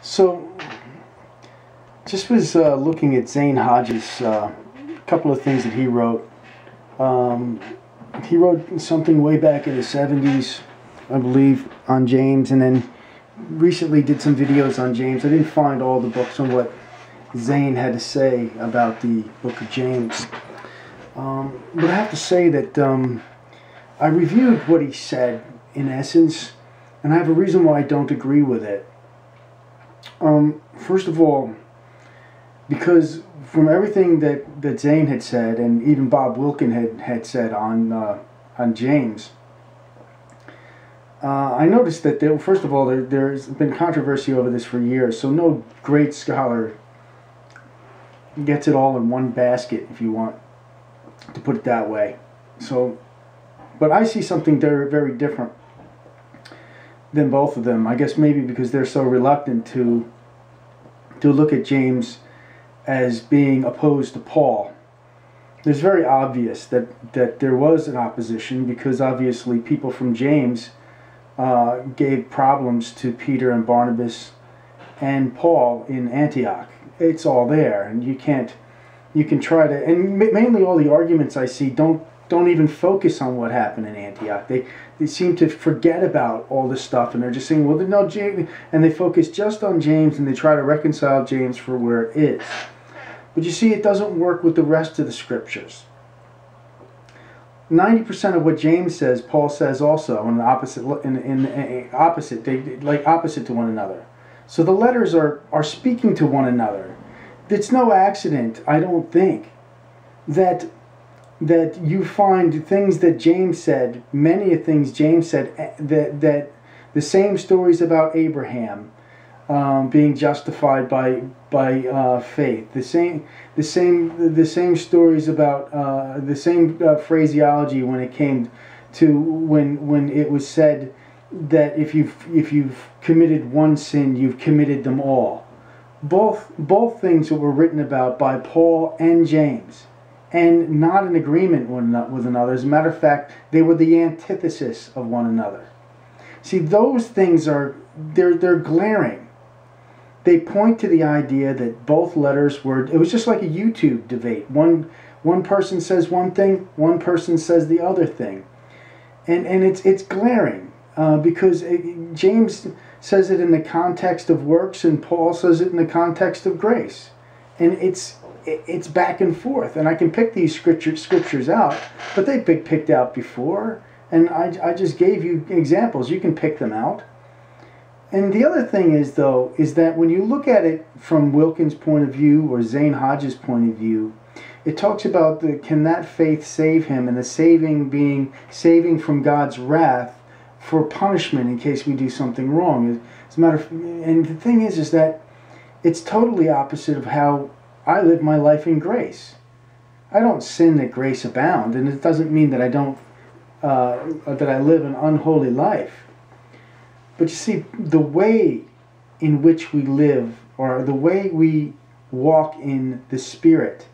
So, just was looking at Zane Hodges, a couple of things that he wrote. He wrote something way back in the 70s, I believe, on James, and then recently did some videos on James. I didn't find all the books on what Zane had to say about the book of James. But I have to say that I reviewed what he said, in essence, and I have a reason why I don't agree with it. First of all, because from everything that Zane had said, and even Bob Wilkin had said on James, I noticed that first of all, there's been controversy over this for years, so no great scholar gets it all in one basket, if you want to put it that way. So, but I see something very, very different than both of them. I guess maybe because they're so reluctant to look at James as being opposed to Paul. It's very obvious that there was an opposition, because obviously people from James gave problems to Peter and Barnabas and Paul in Antioch. It's all there, and you can try to, and mainly all the arguments I see don't even focus on what happened in Antioch. They seem to forget about all this stuff, and they're just saying, well, no, James, and they focus just on James, and they try to reconcile James for where it is. But you see, it doesn't work with the rest of the scriptures. 90% of what James says, Paul says also in the opposite, opposite to one another. So the letters are speaking to one another. It's no accident, I don't think, that you find things that James said, many of things James said, that the same stories about Abraham being justified by faith, the same stories about the same phraseology when it came to when it was said that if you've committed one sin, you've committed them all. Both things that were written about by Paul and James, and not in agreement with another. As a matter of fact, they were the antithesis of one another. See, those things they're glaring. They point to the idea that both letters were, it was just like a YouTube debate. One person says one thing, one person says the other thing. And it's glaring because James says it in the context of works, and Paul says it in the context of grace. And it's back and forth. And I can pick these scriptures out, but they've been picked out before. And I just gave you examples. You can pick them out. And the other thing is, though, is that when you look at it from Wilkin's point of view or Zane Hodges' point of view, it talks about can that faith save him, and the saving being saving from God's wrath for punishment in case we do something wrong. As a matter of, and the thing is that it's totally opposite of how I live my life in grace. I don't sin that grace abound, and it doesn't mean that I don't that I live an unholy life. But you see, the way in which we live, or the way we walk in the Spirit,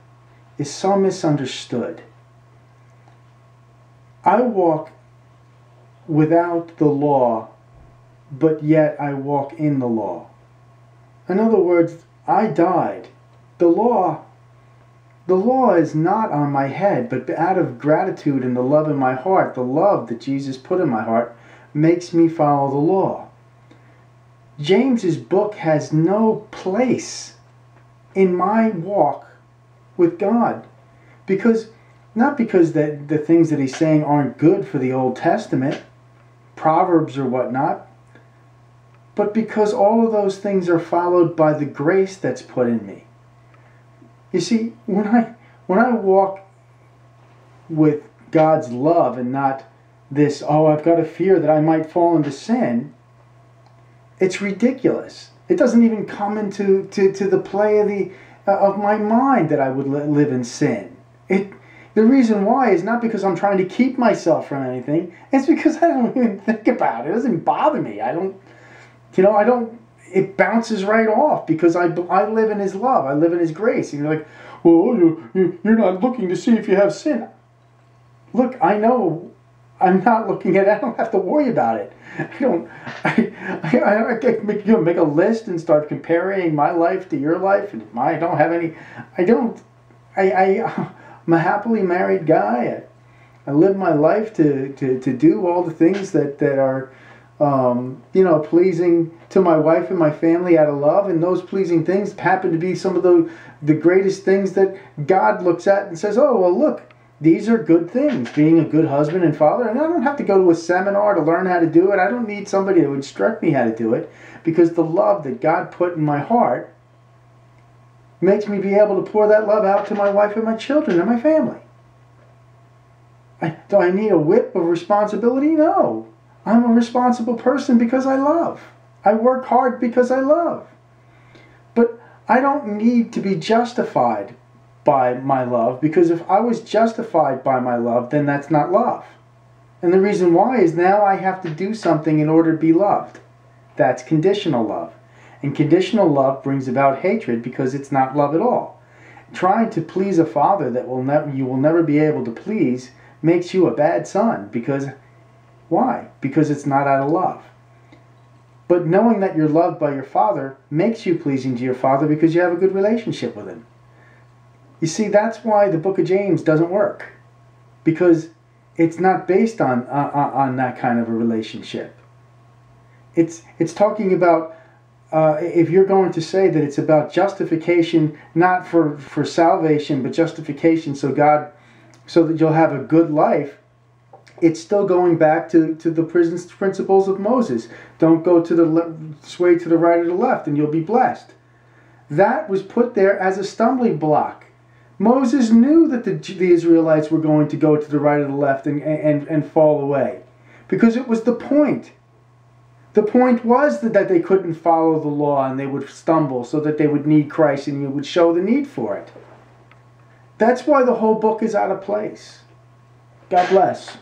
is so misunderstood. I walk without the law, but yet I walk in the law. In other words, I died. The law is not on my head, but out of gratitude and the love in my heart, the love that Jesus put in my heart, makes me follow the law. James's book has no place in my walk with God, not because the things that he's saying aren't good for the Old Testament, Proverbs or whatnot, but because all of those things are followed by the grace that's put in me. You see, when I walk with God's love and not this, oh, I've got a fear that I might fall into sin, it's ridiculous. It doesn't even come into the play of my mind that I would live in sin. The reason why is not because I'm trying to keep myself from anything. It's because I don't even think about it. It doesn't bother me. It bounces right off because I live in His love. I live in His grace. And you're like, well, you're not looking to see if you have sin. Look, I know I'm not looking at it. I don't have to worry about it. I don't. I can make, make a list and start comparing my life to your life, and I don't have any. I don't. I'm a happily married guy. I live my life to do all the things that are, pleasing to my wife and my family out of love, and those pleasing things happen to be some of the greatest things that God looks at and says, oh, well, look, these are good things, being a good husband and father. And I don't have to go to a seminar to learn how to do it. I don't need somebody to instruct me how to do it, because the love that God put in my heart makes me be able to pour that love out to my wife and my children and my family. Do I need a whip of responsibility? No. I'm a responsible person because I love. I work hard because I love. But I don't need to be justified by my love, because if I was justified by my love, then that's not love. And the reason why is now I have to do something in order to be loved. That's conditional love. And conditional love brings about hatred, because it's not love at all. Trying to please a father that you will never be able to please makes you a bad son. Because why? Because it's not out of love. But knowing that you're loved by your father makes you pleasing to your father, because you have a good relationship with him. You see, that's why the book of James doesn't work, because it's not based on that kind of a relationship. It's talking about, if you're going to say that it's about justification, not for salvation, but justification so that you'll have a good life, it's still going back to the principles of Moses. Don't go sway to the right or the left, and you'll be blessed. That was put there as a stumbling block. Moses knew that the Israelites were going to go to the right or the left and fall away, because it was the point. The point was that they couldn't follow the law and they would stumble, so that they would need Christ, and you would show the need for it. That's why the whole book is out of place. God bless.